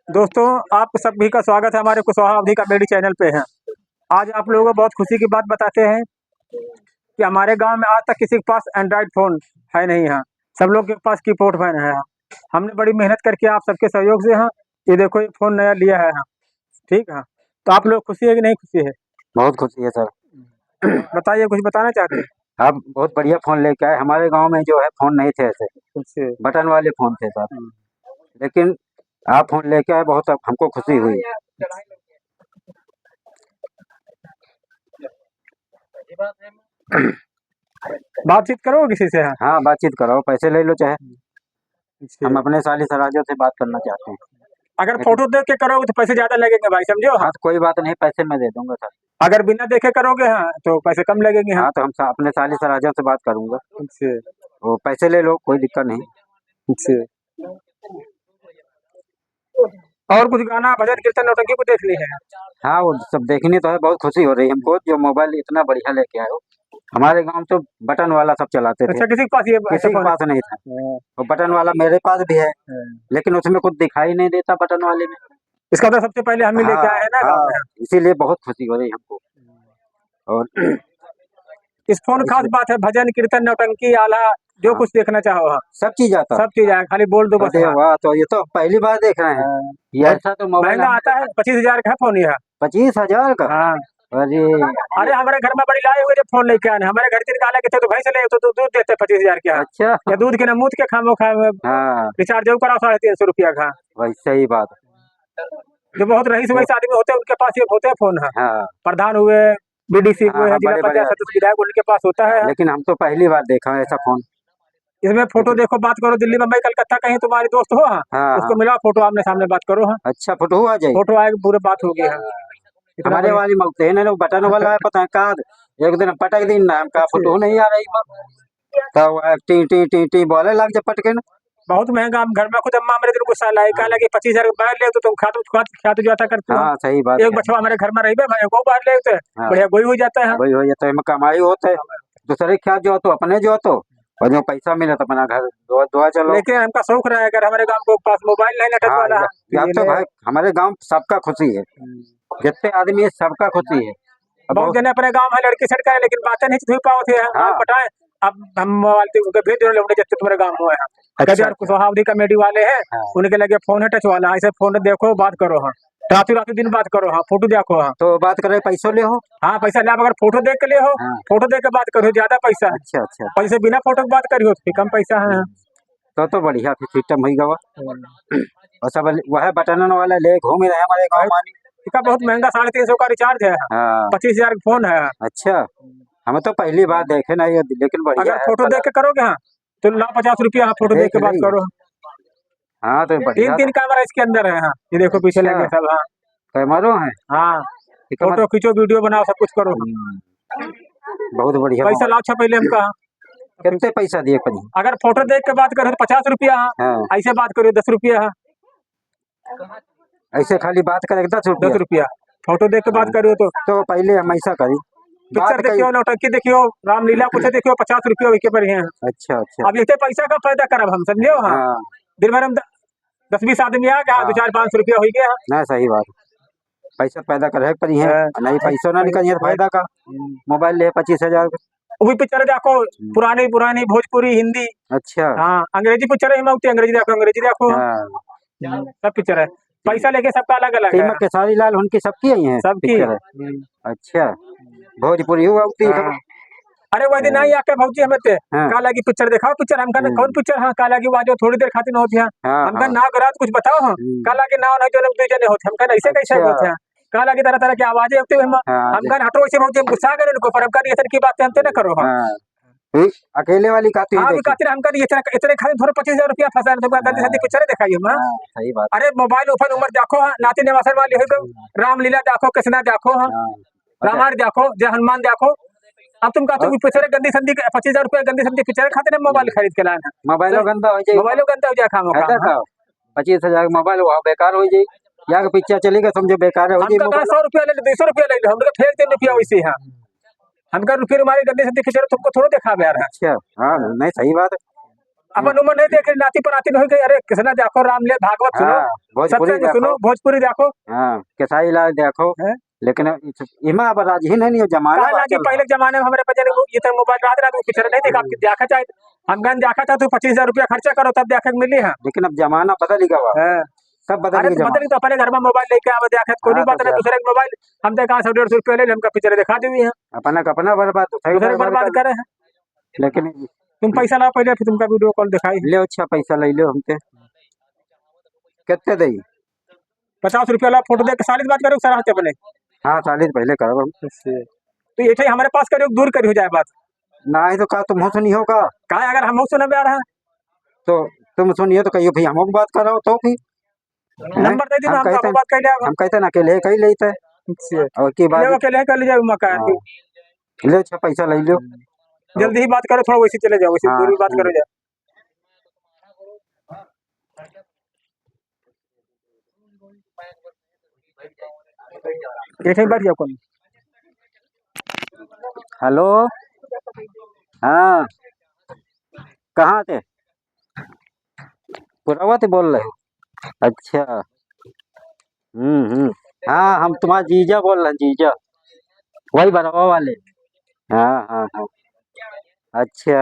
दोस्तों, आप सभी का स्वागत है हमारे कुशवाहा अवधी कॉमेडी चैनल पे है। आज आप लोगों को बहुत खुशी की बात बताते हैं कि हमारे गांव में आज तक किसी के पास एंड्रॉयड फ़ोन है नहीं है। सब लोग के पास कीपैड फ़ोन है। हमने बड़ी मेहनत करके आप सबके सहयोग से ये देखो ये फ़ोन नया लिया है। ठीक है, तो आप लोग खुशी है कि नहीं खुशी है? बहुत खुशी है सर। बताइए, कुछ बताना चाहते हैं? आप बहुत बढ़िया फ़ोन लेके आए। हमारे गांव में जो है फ़ोन नहीं थे ऐसे, अच्छा। बटन वाले फ़ोन थे सर। लेकिन आप फ़ोन लेके आए, बहुत हमको खुशी हुई। बातचीत करो किसी से? हाँ, बातचीत कराओ, पैसे ले लो चाहे। अच्छा। हम अपने साली सराजों से बात करना चाहते हैं। अगर लेकिन फोटो देख के करोगे तो पैसे ज्यादा लगेंगे भाई, समझो। हाँ, तो कोई बात नहीं, पैसे मैं दे दूंगा सर। अगर बिना देखे करोगे तो पैसे कम लगेंगे। हाँ, तो हम अपने साली सराजों से बात करूंगा। अच्छा। वो पैसे ले लो, कोई दिक्कत नहीं। अच्छा। और कुछ गाना, भजन, कीर्तन, नौटंकी को देख ली है? हाँ, वो सब देखनी तो है। बहुत खुशी हो रही है हमको, जो मोबाइल इतना बढ़िया लेके आए हो। हमारे गांव में तो बटन वाला सब चलाते थे। अच्छा, किसी के पास ये ऐसा किसी के फोन पास नहीं था। है? वो बटन वाला मेरे पास भी है, लेकिन उसमें कुछ दिखाई नहीं देता बटन वाले में। इसका तो सबसे पहले हम ही लेके हाँ आए हैं ना गाँव हाँ, में। इसीलिए बहुत खुशी हो रही है हमको। और इस फोन खास बात है, भजन, कीर्तन, नौटंकी, आला, जो हाँ, कुछ देखना चाहो सब चीज आता। सब चीज आए, खाली बोल दो बस। अरे वाह, तो ये तो पहली बार देख रहे हैं। ये ऐसा तो मोबाइल महंगा आता है, 25,000 का फोन यह। 25,000 का? हाँ। अरे अरे हमारे घर में बड़ी लाए हुए जब फोन लेके आए, हमारे घर के निकाले के थे तो भैंस ले तो दूध देते 25,000 के। अच्छा। या दूध के ना मूत के खामो खा हाँ, रिचार्ज कराओ 350 रुपया का। वही सही बात। जो बहुत रईस वैसे आदमी होते हैं उनके पास ये होते हैं फोन है। हाँ प्रधान हुए, बीडीसी हाँ हुए हैं, हाँ, जिला बड़े बड़े। पंचायत सदस्य, विधायक, उनके पास होता है। लेकिन हम तो पहली बार देखा है ऐसा फोन। इसमें फोटो देखो, बात करो, दिल्ली, मुंबई, कलकत्ता कहीं तुम्हारी दोस्त हो हाँ उसको हाँ, मिला, फोटो आमने सामने बात करो। अच्छा फोटो आ जाए। फोटो आएगी, पूरे बात होगी। इतना हमारे बढ़िया। वाली मौते ने बटन वाला है, पता है का एक दिन पटक दिन ना हमका फोटो नहीं आ रही तब टी टी टी टी बोले लग जा पटके न। बहुत महंगा। हम घर में खुद अम्मा मेरे दिन गुस्सा लाई, कहा लगे 25,000 बाहर ले तो तुम खाते जाता करते हो। हाँ सही बात एक है। बछवा हमारे घर में रही भाई को बाहर ले हाँ, बढ़िया गोई हो जाता है। वही हो जाता है, कमाई होता है। दूसरे क्या जो तो अपने जो तो, और जो पैसा मिला तो अपना घर दुआ चलो। लेकिन हमका शौक रहा है, अगर हमारे गांव को पास मोबाइल नहीं नेटवर्क हाँ, वाला अब तो भाई हमारे गांव सबका खुशी है, जितने आदमी है सबका खुशी है। बहुत जने अपने गांव में लड़की सेट करे, लेकिन बातें नहीं धुई पाओ थे हाँ, पटाए। अब हम मोबाइल भेज दे रहे जब तुम्हारे गांव में है। अच्छा, कभी कुशवाहा अवधी कॉमेडी वाले हैं, हाँ। उनके लगे फोन है टच वाला, ऐसे फोन देखो बात करो। हाँ, रातों रातों दिन बात करो। हाँ, फोटो देखो। हाँ, तो बात करे पैसों ले हो। हाँ, पैसा ले, अगर फोटो देख के ले हो, हाँ, फोटो देख के बात करो ज्यादा पैसा है। अच्छा अच्छा। पैसे बिना फोटो की बात करी हो तो कम पैसा है। तो बढ़िया फिर सिस्टम हो गया। और सब वह बटन वाला ले घूम रहे हमारे गाँव मानी। इसका बहुत महंगा 350 का रिचार्ज है। हाँ, 25,000 का फोन है। अच्छा, हमें तो पहली बार देखे ना ये, लेकिन बढ़िया अगर है। फोटो देख के करोगे हाँ तो ला 50 रुपया। हाँ, फोटो देख के बात करो। हाँ तो बढ़िया। 3 कैमरा इसके अंदर है। हाँ, ये देखो पीछे लगे सब। हाँ कैमरों है। हाँ, फोटो खींचो, वीडियो बनाओ, सब कुछ करो। बहुत बढ़िया। पैसा लाओ अच्छा पहले हमका। कितने पैसा दिए पड़ी? अगर फोटो देख के बात करो तो 50 रुपया। हाँ, ऐसे बात करो 10 रुपया। ऐसे खाली बात करे 10 रुपया। फोटो देख के बात करो तो पहले हम ऐसा करी पिक्चर देखियो, नौटंकी देखियो, रामलीला कुछ देखियो, 50 रुपया के पर है। अच्छा अच्छा। अब इतने पैसा का फायदा करब हम, समझे। हाँ, दिन भर हम 10-20 आदमी आ गया, 2-4-500 रुपया हो गया ना। सही बात, पैसा पैदा करे पड़ी है। नहीं पैसा ना निकल फायदा का। मोबाइल ले 25,000 का। वही पिक्चर देखो, पुरानी पुरानी भोजपुरी, हिंदी। अच्छा हाँ, अंग्रेजी पिक्चर है, अंग्रेजी देखो, अंग्रेजी देखो। सब पिक्चर है, पैसा लेके सबका अलग अलग है। खेसारी लाल उनकी सबकी आई है, सबकी। अच्छा, भोजपुरी हुआ। अरे वही दिन आई आके भौजी हमें का लगी पिक्चर दिखाओ। पिक्चर हमका कौन पिक्चर? हाँ, का लगी जो थोड़ी देर खातिर होती है। हमका नाव गरात कुछ बताओ। हाँ, का लगी नाव नहीं जो दो जने होते, हमका ऐसे कैसे होते हैं? का लगी तरह तरह की आवाजें होती है। हमका हटो ऐसे भौजी, गुस्सा करे उनको, पर हमका ये की बातें हमसे न करो। हाँ, अकेले वाली खातिर हाँ, खातिर हमका इतने खातिर थोड़ा 25,000 रुपया फंसा गंदी संदी पिक्चर दिखाई हम। सही बात। अरे मोबाइल ऊपर उम्र देखो। हाँ, नाती निवासन वाली हो, रामलीला देखो, कृष्णा देखो। हाँ, रामायण देखो, जय हनुमान देखो। अब तुम कहते हो पिक्चर गंदी संदी 25,000 रुपया गंदी संदी पिक्चर खाते मोबाइल खरीद के लाए। मोबाइलो गंदा हो जाए, मोबाइलो गंदा हो जाए खामो खा। 25,000 मोबाइल वहाँ बेकार हो जाए, या पिक्चर चलेगा समझो बेकार हो जाए। हमका 100 रुपया ले लो, 200 रुपया ले लो, हमका फेर 3 रुपया वैसे। हाँ, हमका रुपये हमारी गंदी संदी पिक्चर तुमको थोड़ा दिखा यार। अच्छा, हाँ नहीं सही बात है। अपन उम्र नहीं देखे नाती पराती नहीं गई, अरे कृष्णा देखो रामलीला भागवत सुनो, हाँ भोजपुरी सत्संग सुनो, देखो, भोजपुरी देखो हाँ केसाई लाल देखो, है। लेकिन इमा अब राज ही नहीं जमाना कहा बा लागी चल पहले के जमाने में हमारे बजन ये तो मोबाइल रात रात को पिक्चर नहीं देखा, आपकी देखा चाहे हम गन देखा था तो 25,000 रुपया खर्चा करो तब देखे मिली है। लेकिन अब जमाना बदल ही गया, हैं। सब बदल अरे गया तो जमाना। बदल तो अपने घर में मोबाइल लेके आवे देखे कोई हाँ नहीं तो बात ना, क्या, दूसरे के मोबाइल हम तो कहाँ 100-150 रुपया ले हमका पिक्चर दिखा देवी है, अपना कपना बर्बाद दूसरे को दूसरे को बर्बाद बर्बाद कर, करे हैं। लेकिन तुम पैसा लाओ पहले फिर तुमका वीडियो कॉल दिखाई। ले अच्छा पैसा ले लो हमसे, कितने दई? 50 रुपया ला फोटो दे के सारी बात करो सर हाथ अपने। हाँ 40 पहले करो, तो ये हमारे पास करियो दूर करी हो जाए बात। ना ही तो कहा तुम सुनी हो का, कहा अगर हम सुने में आ रहा है तो तुम सुनिए तो कहियो भाई हम बात करो तो भी हैं? नंबर दे दी हम हम कहते बात कर लिया। हम कहते ना अकेले कही लेते, और की ले बात अकेले कर लीजिए मकान हाँ, ले अच्छा पैसा ले लो, जल्दी ही बात करो, थोड़ा वैसे चले जाओ, वैसे हाँ दूर बात करो ठीक। जाओ। एक बैठ जाओ कौन। हेलो, हाँ कहाँ थे? पुरावा से बोल रहे हो? अच्छा, हाँ हम तुम्हारा जीजा बोल रहे हैं, जीजा वही बरवा वाले। हाँ हाँ हाँ, अच्छा